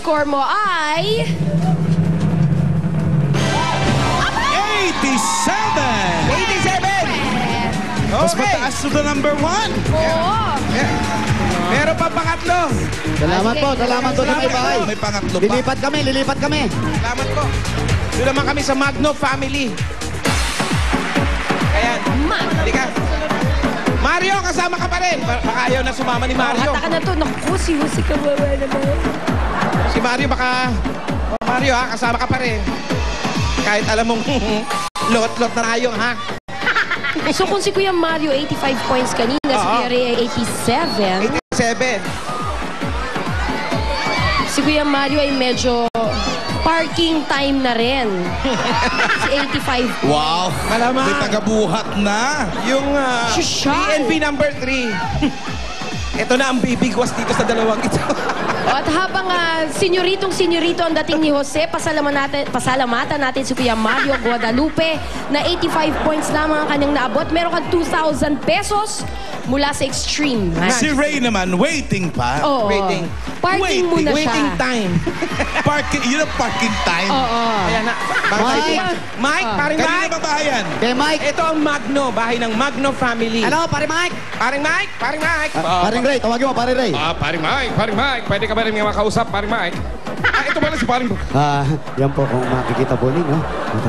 score mo ay... 87! Mas mataas to the number 1. Oo. Meron pa pangatlo. Salamat po, salamat po sa may bahay. May pangatlo pa. Lilipat kami. Salamat po. Doon naman kami sa Magno family. Ayan. Halika. Mario, kasama ka pa rin. Baka ayaw na sumama ni Mario. Hata ka na to. Naku, si kawawa naman. Si Mario baka... Mario ha, kasama ka pa rin. Kahit alam mong lot-lot na tayo ha. So kung si Kuya Mario 85 points kanina, si Kuya Ray ay 87. 87. Si Kuya Mario ay medyo parking time na rin. Si 85 points. Wow! Malamang. May tagabuhat na. Yung Shushal. PNP number 3. Ito na ang bibigwas dito sa dalawang ito. At habang senyorito ang dating ni Jose, pasalamatan natin si Kuya Mario Guadalupe na 85 points lamang ang kanyang naabot. Meron kang 2,000 pesos mula sa Extreme. Si Ray naman, waiting pa. Oo. Waiting. Parking muna siya. Waiting time. Parking, yun ang parking time. Oo. Ayan na. Mike, paring Kanina Mike. ba bahayan? Kay Mike. Ito ang Magno, bahay ng Magno family. Ano, pare Mike? Paring Mike, paring Mike. Paring Ray, tawagin mo, pare Ray. Paring Mike. Pwede ka ba rin makausap, Paring Mike? Ito pala si Paring... Yan po kung makikita po ninyo. At,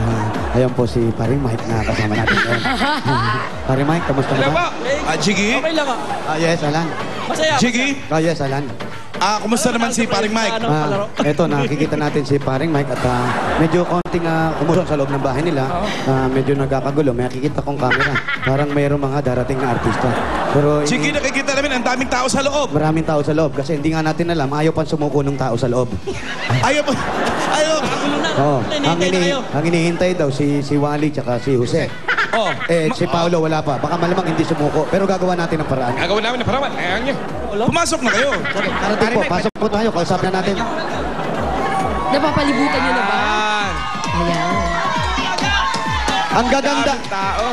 ayan po si paring Mike na kasama natin. Paring Mike, kamusta Hello po. naman? Jiggy? Okay lang ah. Yes, Alan. Masaya. Jiggy? Yes, Alan. Kumusta naman si paring Mike? Eto, nakikita natin si paring Mike at medyo konting umusok sa loob ng bahay nila. Medyo nagkakagulo. May nakikita kong camera. Parang mayroong mga darating na artista. Pero Jiggy, nakikita namin ang daming tao sa loob. maraming tao sa loob kasi hindi nga natin alam. Ayaw pa sumuko ng tao sa loob. Ayaw po. Ayaw. Oh, ang hinihintay daw si Wally tsaka si Jose. Oh. Si Paolo wala pa. Baka malamang hindi sumuko. Pero gagawa natin ang paraan. Gagawin namin na parawan. Ayan niya. Pumasok na kayo. Parating po, pasok po tayo. Kausap na natin. Napapalibutan niyo na ba? Ayan. Ang gaganda. Tao.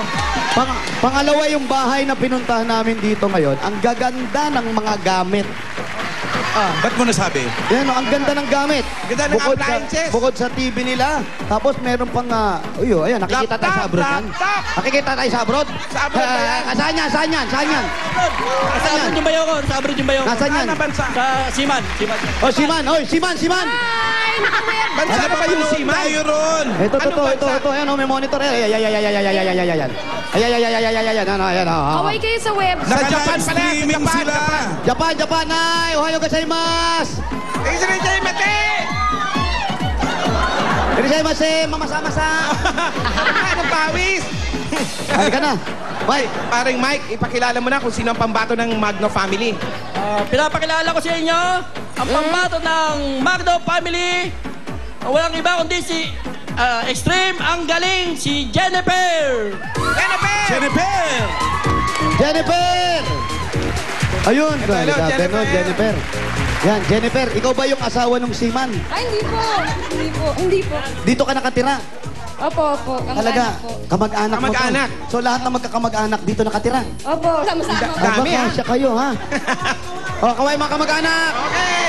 Pangalawa yung bahay na pinuntahan namin dito ngayon. Ang gaganda ng mga gamit. Ba't mo nasabi? Yan, ang ganda ng gamit. Ganda ng appliances. Bukod sa TV nila. Tapos meron pang, ayan, nakikita tayo sa abroad yan. Laptop. Nakikita tayo sa abroad? Sa abroad ba yan? Saan yan? Saan yan? Saan yan? Sa abroad yung bayo ko. Sa abroad yung bayo ko. Nasaan yan? Ano bansa? Sa Siman. Oh, Siman. Oy, Siman. Ay, nakamaya. Bansa Ano pa ba yung manood Siman? tayo ron? Ito, Anong bansa? ito. Ayan, may monitor. Ayan. Kaway kayo sa web. Sa Japan pala, sa Naka-live-streaming Japan, sila. Japan, ay! Ohayo gozaimasu! Israel Mate! Gozaimasu, mamasa-masa! Ano pawis? Halika na. Mike, Paring Mike, ipakilala mo na kung sino ang pambato ng Magno family. Pinapakilala ko sa inyo ang pambato ng Magno family. Walang iba kundi si Extreme ang galing, si Jennifer. Jennifer! Jennifer! Ayun, Hello, Jennifer. Jennifer. Yan, Jennifer, ikaw ba yung asawa ng Siman? Ay, hindi po. Dito ka nakatira? Opo. Talaga, kamag-anak mo to. Kamag-anak. So lahat ng magkakamag-anak dito nakatira? Opo, sama-sama. Dami, ha? Siya kayo, ha? Kaway mga kamag-anak! Okay!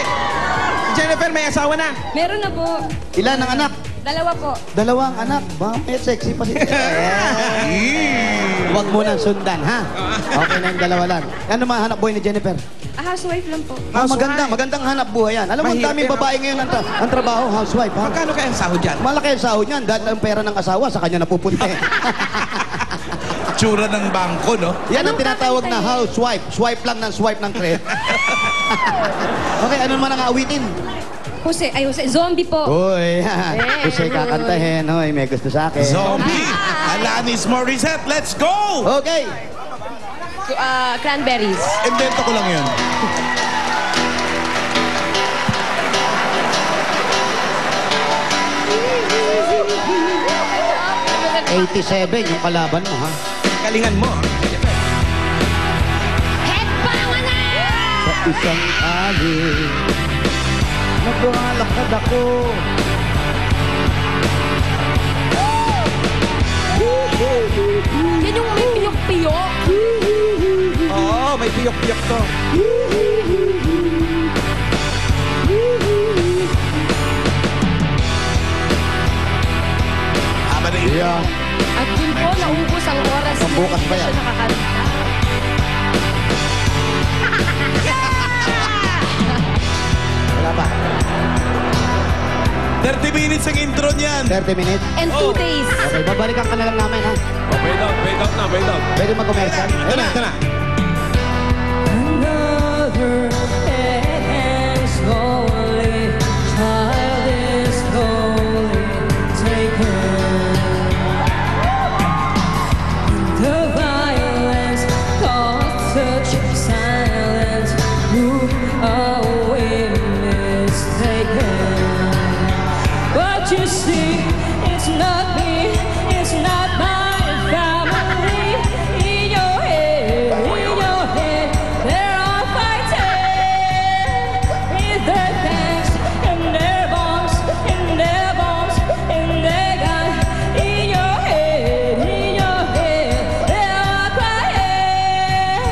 Jennifer, may asawa na. Meron na po. Ilan ang anak? Dalawa po. Dalawang anak. Bakit sexy pa si Huwag mo nang sundan, ha? Okay na yung dalawa lang. Ano mahanap buhay ni Jennifer? Housewife lang po. Magandang hanap buhay yan. Alam mo, ang Mahirap daming yan, babae ngayon ang trabaho, housewife, ha? Magkano kaya ang sahod dyan? Malaki ang sahod niyan dahil ang pera ng asawa sa kanya napupunta. Tsura ng bangko, no? Yan ang tinatawag na housewife. Swipe lang ng swipe ng credit. Okay, ano naman ang awitin? Jose, zombie po. Uy, kasi kakantahin. Hoy, may gusto sa akin. Zombie! Alanis Morissette, let's go! Okay. Cranberries. Invento ko lang yun. '87 yung kalaban mo, ha? Galingan mo. Headbang na! Sa isang ali, naglalakad ako. Yan yung may piyok-piyok. Oo, may piyok-piyok to. Bukas pa yan. Siya nakakanta. 30 minutes ang intro niyan. 30 minutes. And 2 days. Okay, babalikan ka na lang namin, ha? Oh, fade out na, fade out. Pwede mag-commercial. Ito na, ito na. Another head hangs slowly, child is slowly taken. The violence caused such silence, who away mistaken. But you see, it's not me, it's not my family. In your head, they're all fighting with their tanks and their bombs, and their bombs, and their guns. In your head, they're all crying.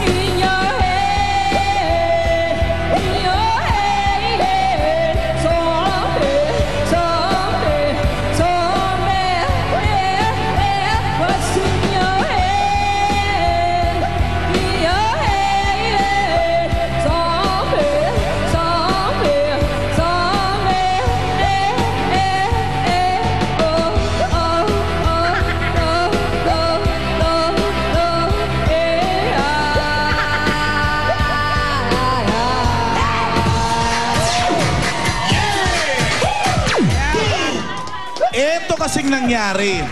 In your head, zombie, what's in your head? Ito kasing nangyari.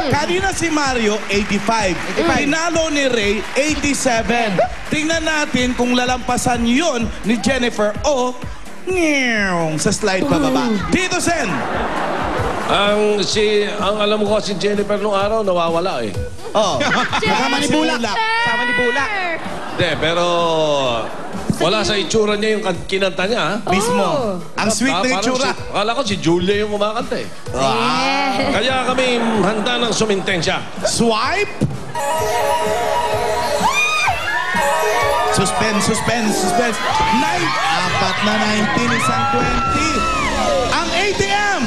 Kanina si Mario, 85. Tinalo ni Ray, 87. Tingnan natin kung lalampasan yun ni Jennifer o ngiyong sa slide pababa. Tito Sen! Ang alam ko si Jennifer nung araw, nawawala eh. Oh, Kasama ni Bulak. Sama ni Bulak. Hindi, pero wala sa itsura niya yung kinanta niya, ha? mismo. Ang sweet na Parang itsura. akala ko si Julia yung kumakanta eh. Kaya kami handa ng sumintensya. Swipe! Suspense. Apat na 19, isang 20. Ang ATM,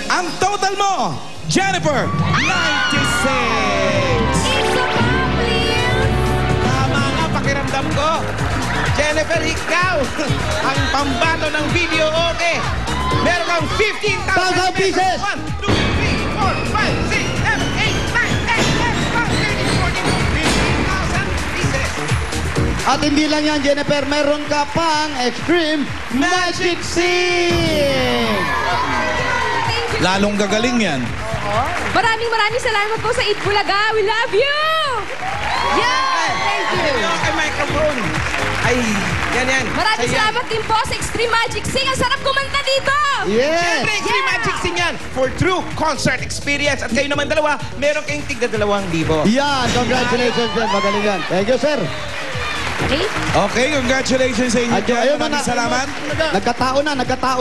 ang total mo, Jennifer, 96. Tama nga, pakiramdam ko. Jennifer, ikaw ang pambato ng video, okay? Meron kang 15,000 pieces. 1, 2, 3, 4, 5, 6, 7, 8, 9, 10, 11, 12, 13, 14, 15,000 pieces. At hindi lang yan, Jennifer, meron ka pang Extreme Magic Sing! Lalong gagaling yan. Maraming salamat po sa Eat Bulaga. We love you! Yeah! Thank you. Okay, microphone. Ay, yan. Maraming Ayan. salamat din po sa Extreme Magic Sing. Ang sarap kumanta dito! Yes! Siyempre, Extreme Magic Sing yan for true concert experience. At kayo naman dalawa, meron kayong tigda 2,000. Yan, congratulations din. Magaling yan. Thank you, sir. Okay? Okay, congratulations sa inyo. At ayun na, Maraming salamat. nagkatao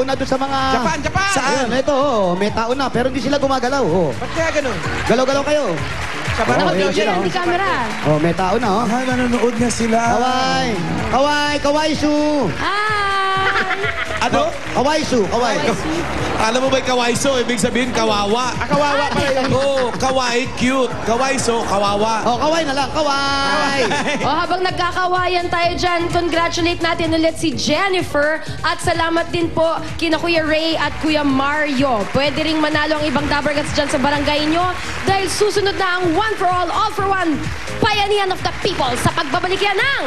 na doon sa mga... Japan! Saan? Ito, may tao na, pero hindi sila gumagalaw. Oh. Ba't kaya ganun? Galaw-galaw kayo. Japan, Oh, yun, yun sila, Hindi camera. Oh, may tao na, oh. Ah, nanonood na sila. Kawaisu. Ano? Kawaisu. Alam mo ba yung kawaiso? Ibig sabihin, kawawa. Kawawa pala yun. Oo, kawaii, cute. Kawaiso, kawawa. Oh, kawai na lang, kawai. O habang nagkakawayan tayo dyan, congratulate natin ulit si Jennifer at salamat din po kina Kuya Ray at Kuya Mario. Pwede ring manalo ang ibang Dabbergats dyan sa barangay nyo dahil susunod na ang One for All for One, Bayanihan of the People sa pagbabalik yan ng...